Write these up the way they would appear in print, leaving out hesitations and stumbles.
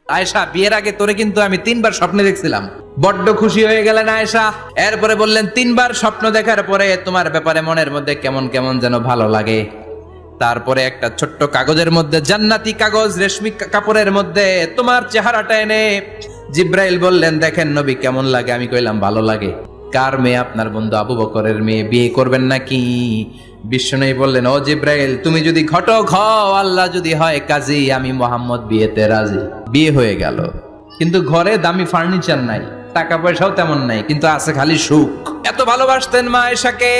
আয়েশা, বিয়ের আগে তোরে কিন্তু আমি 3বার স্বপ্নে দেখছিলাম। বড্ড খুশি হয়ে গেলেন আয়েশা। এরপরে বললেন, 3বার স্বপ্ন দেখার পরে তোমার ব্যাপারে মনের মধ্যে কেমন কেমন যেন ভালো লাগে। তারপরে একটা ছোট্ট কাগজের মধ্যে, জান্নাতি কাগজ, রেশমি কাপড়ের মধ্যে তোমার চেহারাটা এনে জিব্রাইল বললেন, দেখেন নবী কেমন লাগে। আমি কইলাম, ভালো লাগে। কার মেয়ে? আপনার বন্ধু আবু বকরের মেয়ে। বিয়ে করবেন নাকি? বিশ্বনবী বললেন, ও জিব্রাইল, তুমি যদি ঘটক হও, আল্লাহ যদি হয় কাজী, আমি মোহাম্মদ বিয়েতে রাজি। বিয়ে হয়ে গেল, কিন্তু ঘরে দামি ফার্নিচার নাই, টাকা পয়সাও তেমন নাই, কিন্তু আছে খালি সুখ। এত ভালোবাসতেন মা আয়েশাকে।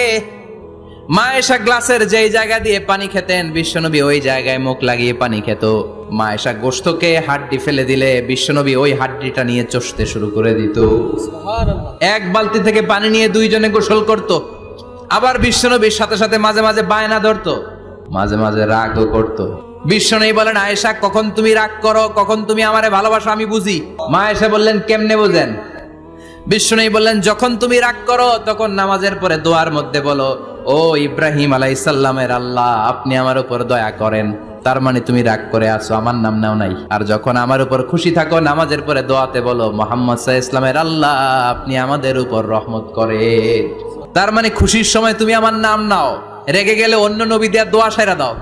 মা আয়েশা গ্লাসের যেই জায়গা দিয়ে পানি খেতেন, বিশ্বনবী ওই জায়গায় মুখ লাগিয়ে পানি খেত। মা আয়েশা গোশতকে হাড্ডি ফেলে দিলে বিশ্বনবী ওই হাড্ডিটা নিয়ে চষতে শুরু করে দিত। এক বালতি থেকে পানি নিয়ে দুইজনে গোসল করত। আবার বিশ্বনবীর সাথে সাথে মাঝে মাঝে বায়না ধরতো, মাঝে মাঝে রাগও করত। বিশ্বনবী বলেন, আয়েশা, কখন তুমি রাগ করো, কখন তুমি আমারে ভালোবাসো আমি বুঝি। মা আয়েশা বললেন, কেমনে বুঝেন? বিশ্বনবী বললেন, যখন তুমি রাগ করো তখন নামাজের পরে দোয়ার মধ্যে বলো, ও ইব্রাহিম আলাইহিস সালামের আল্লাহ, আপনি আমার উপর দয়া করেন। তার মানে তুমি রাগ করে আছো, আমার নাম নাও নাই। আর যখন আমার উপর খুশি থাকো, নামাজের পরে দোয়াতে বলো, মুহাম্মদ সাল্লাল্লাহু আলাইহি ওয়াসাল্লামের আল্লাহ, আপনি আমাদের উপর রহমত করেন। তার মানে খুশির সময় তুমি আমার নাম নাও, রেগে গেলে অন্য নবী দেয়া দোয়া সাইরা দাও,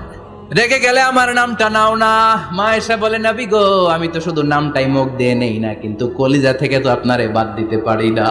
রেগে গেলে আমার নামটা নাও না। মা এসে বলে, নবী গো, আমি তো শুধু নামটাই মুখ দিয়ে নেই না, কিন্তু কলিজা থেকে তো আপনারে বাদ দিতে পারি না।